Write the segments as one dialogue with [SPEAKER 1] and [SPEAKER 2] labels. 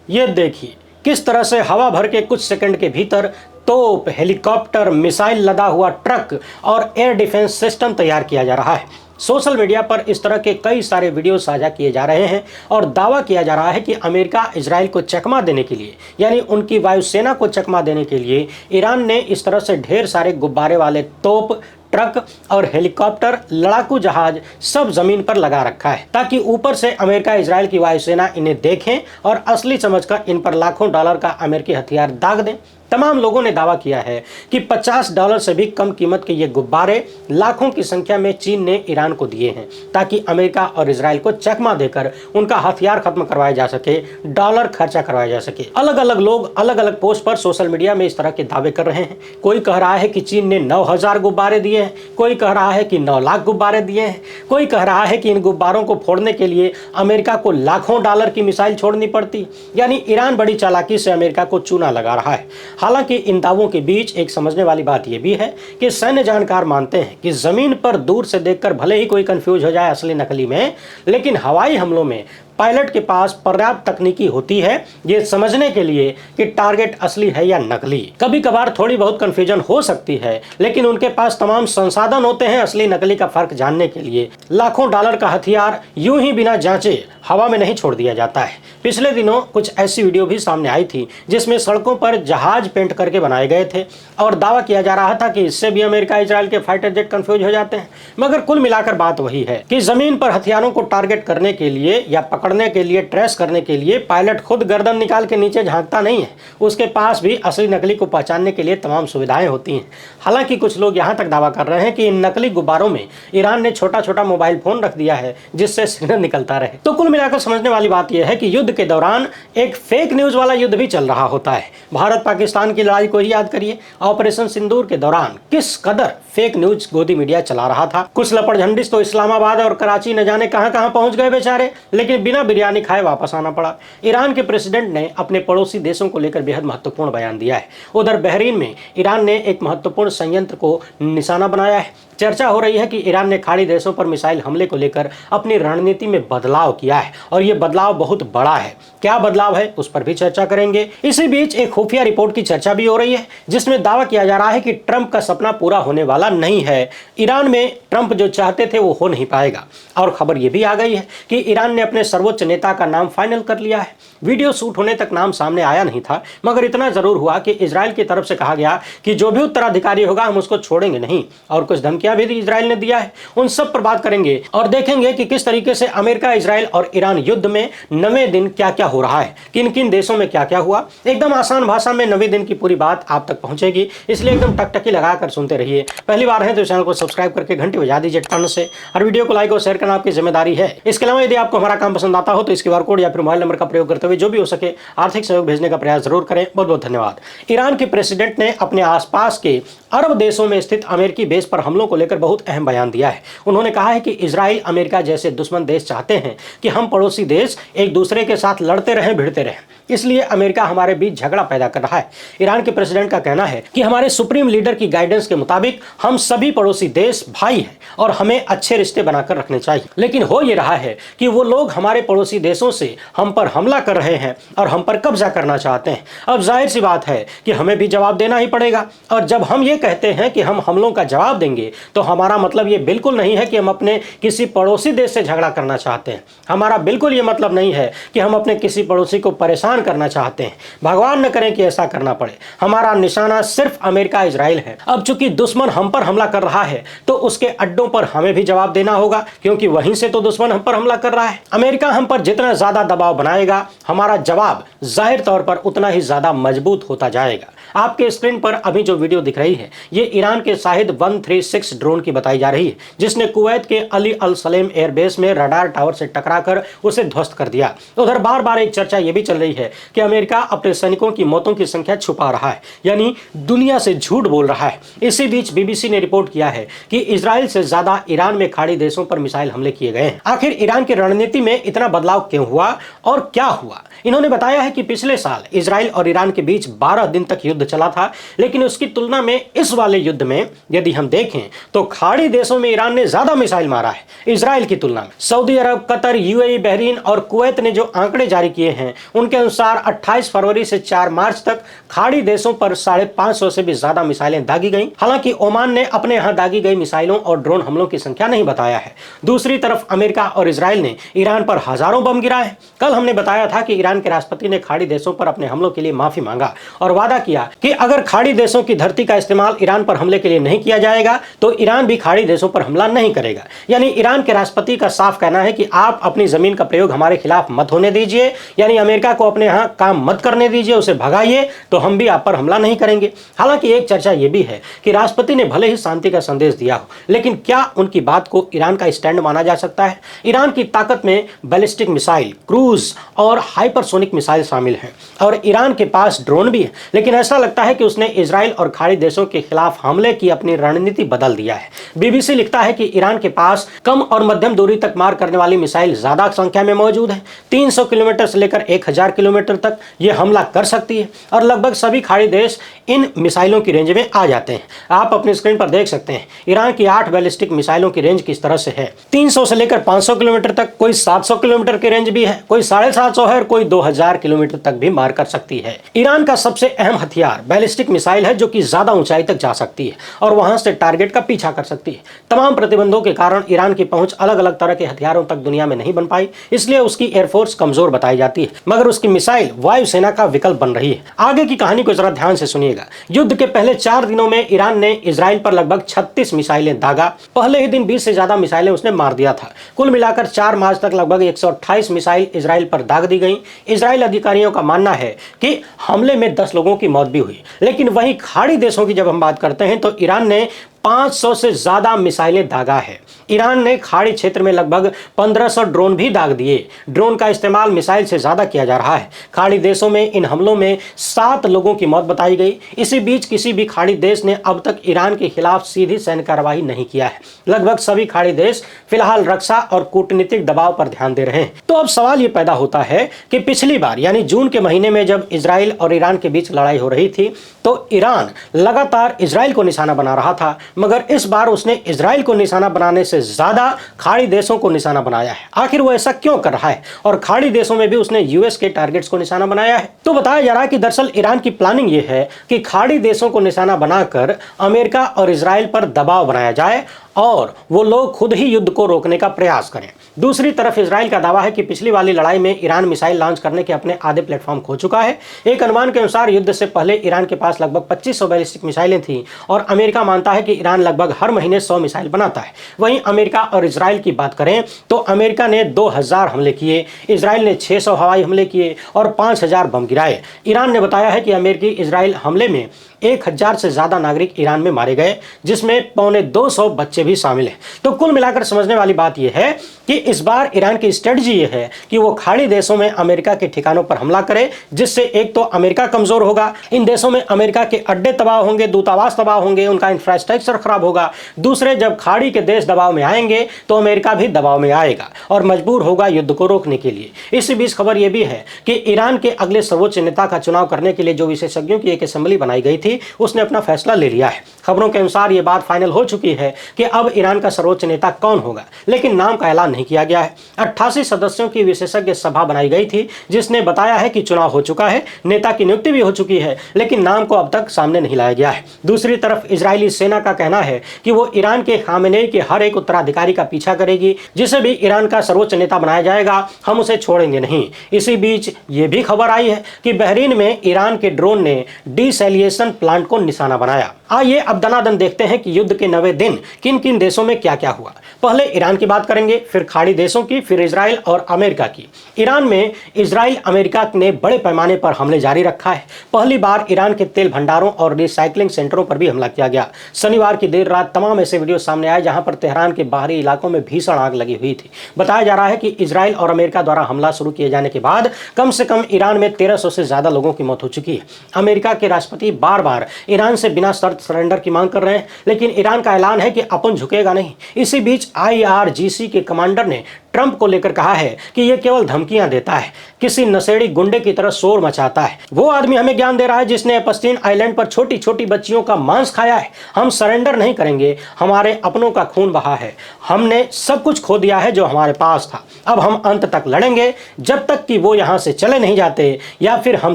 [SPEAKER 1] ये देखिए किस तरह से हवा भर के कुछ सेकंड के भीतर तोप, हेलीकॉप्टर, मिसाइल लदा हुआ ट्रक और एयर डिफेंस सिस्टम तैयार किया जा रहा है। सोशल मीडिया पर इस तरह के कई सारे वीडियो साझा किए जा रहे हैं और दावा किया जा रहा है कि अमेरिका इजराइल को चकमा देने के लिए, यानी उनकी वायुसेना को चकमा देने के लिए ईरान ने इस तरह से ढेर सारे गुब्बारे वाले तोप, ट्रक और हेलीकॉप्टर, लड़ाकू जहाज सब जमीन पर लगा रखा है ताकि ऊपर से अमेरिका इजराइल की वायुसेना इन्हें देखें और असली समझकर इन पर लाखों डॉलर का अमेरिकी हथियार दाग दें। तमाम लोगों ने दावा किया है कि $50 से भी कम कीमत के ये गुब्बारे लाखों की संख्या में चीन ने ईरान को दिए हैं ताकि अमेरिका और इजराइल को चकमा देकर उनका हथियार खत्म करवाया जा सके, डॉलर खर्चा करवाया जा सके। अलग अलग लोग अलग अलग पोस्ट पर सोशल मीडिया में इस तरह के दावे कर रहे हैं। कोई कह रहा है कि चीन ने 9000 गुब्बारे दिए हैं, कोई कह रहा है कि 9 लाख गुब्बारे दिए हैं, कोई कह रहा है कि इन गुब्बारों को फोड़ने के लिए अमेरिका को लाखों डॉलर की मिसाइल छोड़नी पड़ती। यानी ईरान बड़ी चालाकी से अमेरिका को चूना लगा रहा है। हालांकि इन दावों के बीच एक समझने वाली बात यह भी है कि सैन्य जानकार मानते हैं कि जमीन पर दूर से देखकर भले ही कोई कंफ्यूज हो जाए असली नकली में, लेकिन हवाई हमलों में पायलट के पास पर्याप्त तकनीकी होती है ये समझने के लिए कि टारगेट असली है या नकली। कभी कभार थोड़ी बहुत कंफ्यूजन हो सकती है, लेकिन उनके पास तमाम संसाधन होते हैं असली नकली का फर्क जानने के लिए। लाखों डॉलर का हथियार यूं ही बिना जांचे हवा में नहीं छोड़ दिया जाता है। पिछले दिनों कुछ ऐसी वीडियो भी सामने आई थी जिसमें सड़कों पर जहाज पेंट करके बनाए गए थे और दावा किया जा रहा था कि इससे भी अमेरिका इजराइल के फाइटर जेट कंफ्यूज हो जाते हैं। मगर कुल मिलाकर बात वही है कि जमीन पर हथियारों को टारगेट करने के लिए या पकड़ने के लिए, ट्रेस करने के लिए पायलट खुद गर्दन निकाल के नीचे झांकता नहीं है, उसके पास भी असली नकली को पहचानने के लिए तमाम सुविधाएं होती हैं। हालांकि कुछ लोग यहां तक दावा कर रहे हैं कि इन नकली गुब्बारों में ईरान ने छोटा छोटा मोबाइल फोन रख दिया है जिससे सिग्नल निकलता रहे। तो कुल मिलाकर समझने वाली बात यह है कि युद्ध के दौरान एक फेक न्यूज वाला युद्ध भी चल रहा होता है। भारत पाकिस्तान की लड़ाई को ही याद करिए, ऑपरेशन सिंदूर के दौरान किस कदर फेक न्यूज गोदी मीडिया चला रहा था। कुछ लपड़झंडिस तो इस्लामाबाद और कराची न जाने कहां कहां पहुंच गए बेचारे, लेकिन बिना बिरयानी खाए वापस आना पड़ा। ईरान के प्रेसिडेंट ने अपने पड़ोसी देशों को लेकर बेहद महत्वपूर्ण बयान दिया है। उधर बहरीन में ईरान ने एक महत्वपूर्ण संयंत्र को निशाना बनाया है। चर्चा हो रही है कि ईरान ने खाड़ी देशों पर मिसाइल हमले को लेकर अपनी रणनीति में बदलाव किया है और यह बदलाव बहुत बड़ा है। क्या बदलाव है उस पर भी चर्चा करेंगे। इसी बीच एक खुफिया रिपोर्ट की चर्चा भी हो रही है जिसमें दावा किया जा रहा है कि ट्रंप का सपना पूरा होने वाला नहीं है। ईरान में ट्रंप जो चाहते थे वो हो नहीं पाएगा। और खबर यह भी आ गई है कि ईरान ने अपने सर्वोच्च नेता का नाम फाइनल कर लिया है। वीडियो शूट होने तक नाम सामने आया नहीं था, मगर इतना जरूर हुआ कि इजराइल की तरफ से कहा गया कि जो भी उत्तराधिकारी होगा हम उसको छोड़ेंगे नहीं, और कुछ धमकियां भी इजराइल ने दिया है। उन सब पर बात करेंगे और देखेंगे कि किस तरीके से अमेरिका, इजराइल और ईरान युद्ध में 9वें दिन क्या क्या हो रहा है, किन किन देशों में क्या क्या हुआ। एकदम आसान भाषा में 9वें दिन की पूरी बात आप तक पहुंचेगी, इसलिए एकदम टकटकी लगाकर सुनते रहिए। पहली बार है तो चैनल को सब्सक्राइब करके घंटी बजा दीजिए टन से, और वीडियो को लाइक और शेयर करना आपकी जिम्मेदारी है। इसके अलावा यदि आपको हमारा काम पसंद आता हो तो इस QR कोड या फिर मोबाइल नंबर का प्रयोग करते हुए जो भी हो सके आर्थिक सहयोग भेजने का प्रयास जरूर करें। बहुत बहुत धन्यवाद। ईरान के प्रेसिडेंट ने अपने आसपास के अरब देशों में स्थित अमेरिकी बेस पर हमलों को लेकर बहुत अहम बयान दिया है। उन्होंने कहा है कि इजराइल, अमेरिका जैसे दुश्मन देश चाहते हैं कि हम पड़ोसी देश एक दूसरे के साथ लड़ते रहें, भिड़ते रहें, इसलिए अमेरिका हमारे बीच झगड़ा पैदा कर रहा है। ईरान के प्रेसिडेंट का कहना है कि हमारे सुप्रीम लीडर की गाइडेंस के मुताबिक हम सभी पड़ोसी देश भाई हैं और हमें अच्छे रिश्ते बनाकर रखने चाहिए। लेकिन हो ये रहा है कि वो लोग हमारे पड़ोसी देशों से हम पर हमला कर रहे हैं और हम पर कब्जा करना चाहते हैं। अब जाहिर सी बात है कि हमें भी जवाब देना ही पड़ेगा, और जब हम ये कहते हैं कि हम हमलों का जवाब देंगे तो हमारा मतलब ये बिल्कुल नहीं है कि हम अपने किसी पड़ोसी देश से झगड़ा करना चाहते हैं। हमारा बिल्कुल ये मतलब नहीं है कि हम अपने किसी पड़ोसी को परेशान करना चाहते हैं। भगवान न करें कि ऐसा करना पड़े। हमारा निशाना सिर्फ अमेरिका, इजराइल है। अब चूंकि दुश्मन हम पर हमला कर रहा है तो उसके अड्डों पर हमें भी जवाब देना होगा, क्योंकि वहीं से तो दुश्मन हम पर हमला कर रहा है। अमेरिका हम पर जितना ज्यादा दबाव बनाएगा, हमारा जवाब जाहिर तौर पर उतना ही ज्यादा मजबूत होता जाएगा। आपके स्क्रीन पर अभी जो वीडियो दिख रही है ये ईरान के शाहिद 136 ड्रोन की बताई जा रही है, जिसने कुवैत के अली अल सलेम एयरबेस में रडार टावर से टकराकर उसे ध्वस्त कर दिया। उधर बार बार एक चर्चा ये भी चल रही है कि अमेरिका अपने सैनिकों की मौतों की संख्या छुपा रहा है, यानी दुनिया से झूठ बोल रहा है। इसी बीच BBC ने रिपोर्ट किया है कि इजराइल से ज्यादा ईरान में खाड़ी देशों पर मिसाइल हमले किए गए हैं। आखिर ईरान की रणनीति में इतना बदलाव क्यों हुआ और क्या हुआ? इन्होंने बताया है कि पिछले साल इजराइल और ईरान के बीच 12 दिन तक युद्ध युद्ध चला था, लेकिन उसकी तुलना में इस वाले युद्ध में यदि हम देखें तो खाड़ी देशों में ईरान ने ज्यादा मिसाइल मारा है इजराइल की तुलना में। सऊदी अरब, कतर, यूएई, बहरीन और कुवैत ने जो आंकड़े जारी किए हैं उनके अनुसार 28 फरवरी से 4 मार्च तक खाड़ी देशों पर 550 से भी ज्यादा मिसाइलें दागी गई। हालांकि ओमान ने अपने यहां दागी गई मिसाइलों और ड्रोन हमलों की संख्या नहीं बताया है। दूसरी तरफ अमेरिका और इजराइल ने ईरान पर हजारों बम गिराए हैं। कल हमने बताया था कि ईरान के राष्ट्रपति ने खाड़ी देशों पर अपने हमलों के लिए माफी मांगा और वादा किया कि अगर खाड़ी देशों की धरती का इस्तेमाल ईरान पर हमले के लिए नहीं किया जाएगा तो ईरान भी खाड़ी देशों पर हमला नहीं करेगा। यानी ईरान के राष्ट्रपति का साफ कहना है कि आप अपनी जमीन का प्रयोग हमारे खिलाफ मत होने दीजिए, यानी अमेरिका को अपने यहां काम मत करने दीजिए, उसे भगाइए तो हम भी आप पर हमला नहीं करेंगे। हालांकि एक चर्चा यह भी है कि राष्ट्रपति ने भले ही शांति का संदेश दिया हो, लेकिन क्या उनकी बात को ईरान का स्टैंड माना जा सकता है? ईरान की ताकत में बैलिस्टिक मिसाइल, क्रूज और हाइपरसोनिक मिसाइल शामिल हैं और ईरान के पास ड्रोन भी है, लेकिन ऐसा लगता है कि उसने इजराइल और खाड़ी देशों के खिलाफ हमले की अपनी रणनीति बदल दिया है। बीबीसी लिखता है कि ईरान के पास कम और मध्यम दूरी तक मार करने वाली मिसाइल ज्यादा संख्या में मौजूद है। 300 किलोमीटर से लेकर 1000 किलोमीटर तक यह हमला कर सकती है और लगभग सभी खाड़ी देश इन मिसाइलों की रेंज में आ जाते हैं। आप अपनी स्क्रीन पर देख सकते हैं ईरान की 8 बैलिस्टिक मिसाइलों की रेंज किस तरह से है। 300 से लेकर 500 किलोमीटर तक, कोई 700 किलोमीटर की रेंज भी है, कोई 750 है और कोई 2000 किलोमीटर तक भी मार कर सकती है। ईरान का सबसे अहम हथियार बैलिस्टिक मिसाइल है, जो कि ज्यादा ऊंचाई तक जा सकती है और वहां से टारगेट का पीछा कर सकती है। तमाम प्रतिबंधों के कारण ईरान की पहुंच अलग अलग तरह के हथियारों तक दुनिया में नहीं बन पाई, इसलिए उसकी एयरफोर्स कमजोर बताई जाती है, मगर उसकी मिसाइल वायुसेना का विकल्प बन रही है। आगे की कहानी को जरा ध्यान से सुनिएगा। युद्ध के पहले 4 दिनों में ईरान ने इजराइल पर लगभग 36 मिसाइलें दागा। पहले ही दिन 20 से ज्यादा मिसाइलें उसने मार दिया था। कुल मिलाकर 4 मार्च तक लगभग 128 मिसाइल इजराइल पर दाग दी गई। इजराइल अधिकारियों का मानना है कि हमले में 10 लोगों की मौत भी हुई। लेकिन वहीं खाड़ी देशों की जब हम बात करते हैं तो ईरान ने 500 से ज्यादा मिसाइलें दागा है। ईरान ने खाड़ी क्षेत्र में लगभग 1500 ड्रोन भी दाग दिए। ड्रोन का इस्तेमाल मिसाइल से ज्यादा किया जा रहा है। खाड़ी देशों में इन हमलों में 7 लोगों की मौत बताई गई। इसी बीच किसी भी खाड़ी देश ने अब तक ईरान के खिलाफ सीधी सैन्य कार्रवाई नहीं किया है। लगभग सभी खाड़ी देश फिलहाल रक्षा और कूटनीतिक दबाव पर ध्यान दे रहे हैं। तो अब सवाल ये पैदा होता है कि पिछली बार यानी जून के महीने में जब इजराइल और ईरान के बीच लड़ाई हो रही थी तो ईरान लगातार इजराइल को निशाना बना रहा था, मगर इस बार उसने इजराइल को निशाना बनाने से ज्यादा खाड़ी देशों को निशाना बनाया है। आखिर वो ऐसा क्यों कर रहा है और खाड़ी देशों में भी उसने यूएस के टारगेट्स को निशाना बनाया है? तो बताया जा रहा है कि दरअसल ईरान की प्लानिंग ये है कि खाड़ी देशों को निशाना बनाकर अमेरिका और इजराइल पर दबाव बनाया जाए और वो लोग खुद ही युद्ध को रोकने का प्रयास करें। दूसरी तरफ इजराइल का दावा है कि पिछली वाली लड़ाई में ईरान मिसाइल लॉन्च करने के अपने आधे प्लेटफॉर्म खो चुका है। एक अनुमान के अनुसार युद्ध से पहले ईरान के पास लगभग 2500 बैलिस्टिक मिसाइलें थीं और अमेरिका मानता है कि ईरान लगभग हर महीने 100 मिसाइल बनाता है। वहीं अमेरिका और इजराइल की बात करें तो अमेरिका ने 2000 हमले किए, इजराइल ने 600 हवाई हमले किए और 5000 बम गिराए। ईरान ने बताया है कि अमेरिकी इजराइल हमले में 1000 से ज्यादा नागरिक ईरान में मारे गए, जिसमें 250 बच्चे भी शामिल हैं। तो कुल मिलाकर समझने वाली बात यह है कि इस बार ईरान की स्ट्रेटजी यह है कि वो खाड़ी देशों में अमेरिका के ठिकानों पर हमला करे, जिससे एक तो अमेरिका कमजोर होगा, इन देशों में अमेरिका के अड्डे तबाह होंगे, दूतावास तबाह होंगे, उनका इंफ्रास्ट्रक्चर खराब होगा। दूसरे, जब खाड़ी के देश दबाव में आएंगे तो अमेरिका भी दबाव में आएगा और मजबूर होगा युद्ध को रोकने के लिए। इसी बीच खबर यह भी है कि ईरान के अगले सर्वोच्च नेता का चुनाव करने के लिए जो विशेषज्ञों की एक असेंबली बनाई गई थी उसने अपना फैसला ले लिया है। खबरों के अनुसार यह बात फाइनल हो चुकी है कि अब ईरान का सर्वोच्च नेता कौन होगा, लेकिन नाम का ऐलान नहीं किया गया है। 88 सदस्यों की विशेषज्ञ सभा बनाई गई थी जिसने बताया है कि चुनाव हो चुका है, नेता की नियुक्ति भी हो चुकी है, लेकिन नाम को अब तक सामने नहीं लाया गया है। दूसरी तरफ इजरायली सेना का कहना है कि वो ईरान के खामेनेई के हर एक उत्तराधिकारी का पीछा करेगी, जिसे भी ईरान का सर्वोच्च नेता बनाया जाएगा हम उसे छोड़ेंगे नहीं। इसी बीच ये भी खबर आई है कि बहरीन में ईरान के ड्रोन ने डिसैलिनेशन प्लांट को निशाना बनाया। आइए अब दनादन देखते हैं कि युद्ध के 90 दिन किन किन देशों में क्या क्या हुआ। पहले ईरान की बात करेंगे, फिर खाड़ी देशों की, फिर इजराइल और अमेरिका की। ईरान में इजराइल अमेरिका ने बड़े पैमाने पर हमले जारी रखा है। पहली बार ईरान के तेल भंडारों और रिसाइकलिंग सेंटरों पर भी हमला किया गया। शनिवार की देर रात तमाम ऐसे वीडियो सामने आए जहां पर तेहरान के बाहरी इलाकों में भीषण आग लगी हुई थी। बताया जा रहा है कि इजराइल और अमेरिका द्वारा हमला शुरू किए जाने के बाद कम से कम ईरान में 1300 से ज्यादा लोगों की मौत हो चुकी है। अमेरिका के राष्ट्रपति बार बार ईरान से बिना शर्त सरेंडर की मांग कर रहे हैं, लेकिन ईरान का ऐलान है कि अपन झुकेगा नहीं। इसी बीच IRGC के कमांडर ने ट्रंप को लेकर कहा है कि यह केवल धमकियां देता है, किसी नशेड़ी गुंडे की तरह शोर मचाता है। वो आदमी हमें ज्ञान दे रहा है जिसने एपस्टीन आइलैंड पर छोटी छोटी बच्चियों का मांस खाया है। हम सरेंडर नहीं करेंगे, हमारे अपनों का खून बहा है, हमने सब कुछ खो दिया है जो हमारे पास था। अब हम अंत तक लड़ेंगे जब तक कि वो यहां से चले नहीं जाते या फिर हम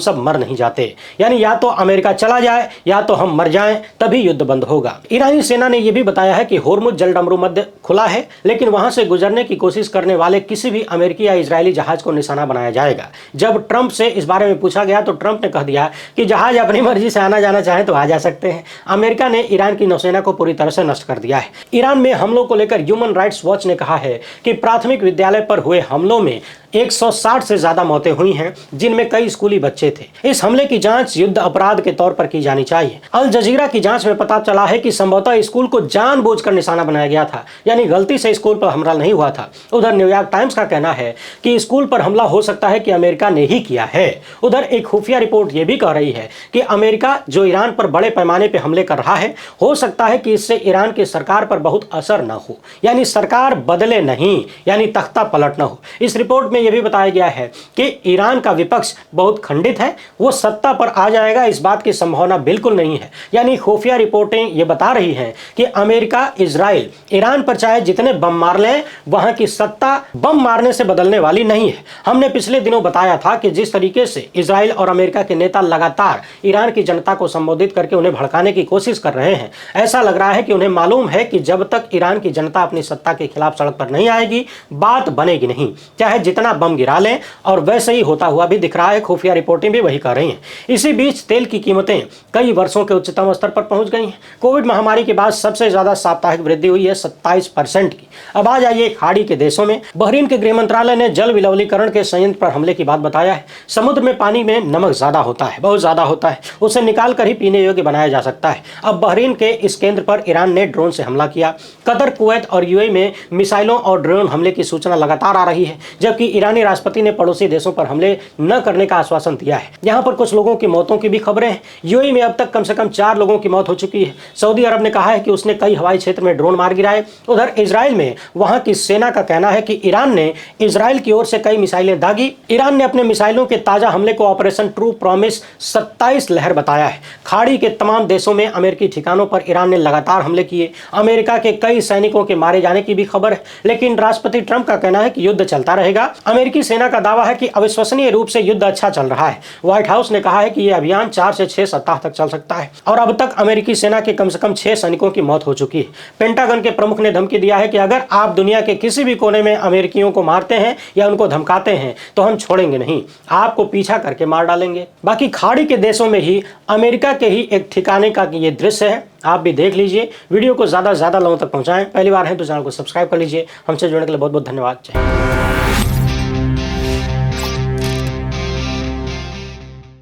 [SPEAKER 1] सब मर नहीं जाते। यानी या तो अमेरिका चला जाए या तो हम मर जाएं, तभी युद्ध बंद होगा। ईरानी सेना ने यह भी बताया है कि होर्मुज जलडमरू मध्य खुला है, लेकिन वहां से गुजरने की कोशिश करने वाले किसी भी अमेरिकी या इजरायली जहाज को निशाना बनाया जाएगा। जब ट्रंप से इस बारे में पूछा गया तो ट्रंप ने कह दिया कि जहाज अपनी मर्जी से आना जाना चाहे तो आ जा सकते हैं। अमेरिका ने ईरान की नौसेना को पूरी तरह से नष्ट कर दिया है। ईरान में हमलों को लेकर ह्यूमन राइट्स वॉच ने कहा है कि प्राथमिक विद्यालय पर हुए हमलों में 160 से ज्यादा मौतें हुई हैं, जिनमें कई स्कूली बच्चे थे। इस हमले की जांच युद्ध अपराध के तौर पर की जानी चाहिए। अल जजीरा की जांच में पता चला है कि संभवतः स्कूल को जानबूझकर निशाना बनाया गया था, यानी गलती से स्कूल पर हमला नहीं हुआ था। उधर न्यूयॉर्क टाइम्स का कहना है कि स्कूल पर हमला हो सकता है कि अमेरिका ने ही किया है। उधर एक खुफिया रिपोर्ट यह भी कह रही है कि अमेरिका जो ईरान पर बड़े पैमाने पर हमले कर रहा है, हो सकता है कि इससे ईरान की सरकार पर बहुत असर न हो, यानी सरकार बदले नहीं, यानी तख्ता पलट न हो। इस रिपोर्ट में यह भी बताया गया है कि ईरान का विपक्ष बहुत खंडित है, वो सत्ता पर आ जाएगा, इस बात की संभावना बिल्कुल नहीं है। यानी खुफिया रिपोर्टें ये बता रही हैं कि अमेरिका इजराइल ईरान पर चाहे जितने बम मार लें, वहां की सत्ता बम मारने से बदलने वाली नहीं है। हमने पिछले दिनों बताया था कि जिस तरीके से इजराइल और अमेरिका के नेता लगातार ईरान की जनता को संबोधित करके उन्हें भड़काने की कोशिश कर रहे हैं, ऐसा लग रहा है कि उन्हें मालूम है कि जब तक ईरान की जनता अपनी सत्ता के खिलाफ सड़क पर नहीं आएगी, बात बनेगी नहीं, चाहे जितना बम गिरा लें। और वैसे ही होता हुआ भी दिख रहा है, खुफिया रिपोर्टें भी वही कर रही हैं। इसी बीच तेल की कीमतें कई वर्षों के उच्चतम स्तर पर पहुंच गई हैं। कोविड महामारी के बाद सबसे ज्यादा साप्ताहिक वृद्धि हुई है 27% की। अब आ जाइए खाड़ी के देशों में। बहरीन के गृह मंत्रालय ने जल विलवलीकरण के संयंत्र पर हमले की बात बताया है। समुद्र में पानी में नमक ज्यादा होता है, बहुत ज्यादा होता है, उसे निकाल कर ही पीने योग्य बनाया जा सकता है। अब बहरीन के इस केंद्र पर ईरान ने ड्रोन से हमला किया। कतर, कुवैत और यूएई में मिसाइलों और ड्रोन हमले की सूचना लगातार आ रही है, जबकि ईरानी राष्ट्रपति ने पड़ोसी देशों पर हमले न करने का आश्वासन दिया है। यहां पर कुछ लोगों की मौतों की भी खबरें हैं। यूएई में अब तक कम से कम 4 लोगों की मौत हो चुकी है। सऊदी अरब ने कहा है कि उसने कई हवाई क्षेत्र में ड्रोन मार गिराए। उधर इजराइल में वहां की सेना का कहना है कि ईरान ने इजराइल की ओर से कई मिसाइलें दागी। ईरान ने अपने मिसाइलों के ताजा हमले को ऑपरेशन ट्रू प्रॉमिस 27 लहर बताया है। खाड़ी के तमाम देशों में अमेरिकी ठिकानों पर ईरान ने लगातार हमले किए। अमेरिका के कई सैनिकों के मारे जाने की भी खबर है, लेकिन राष्ट्रपति ट्रंप का कहना है कि युद्ध चलता रहेगा। अमेरिकी सेना का दावा है कि अविश्वसनीय रूप से युद्ध अच्छा चल रहा है। व्हाइट हाउस ने कहा है कि यह अभियान 4 से 6 सप्ताह तक चल सकता है और अब तक अमेरिकी सेना के कम से कम 6 सैनिकों की मौत हो चुकी है। पेंटागन के प्रमुख ने धमकी दिया है कि अगर आप दुनिया के किसी भी कोने में अमेरिकियों को मारते हैं या उनको धमकाते हैं तो हम छोड़ेंगे नहीं, आपको पीछा करके मार डालेंगे। बाकी खाड़ी के देशों में ही अमेरिका के ही एक ठिकाने का ये दृश्य है, आप भी देख लीजिए। वीडियो को ज़्यादा से ज़्यादा लोगों तक पहुंचाएं। पहली बार है तो चैनल को सब्सक्राइब कर लीजिए। हमसे जुड़ने के लिए बहुत बहुत धन्यवाद।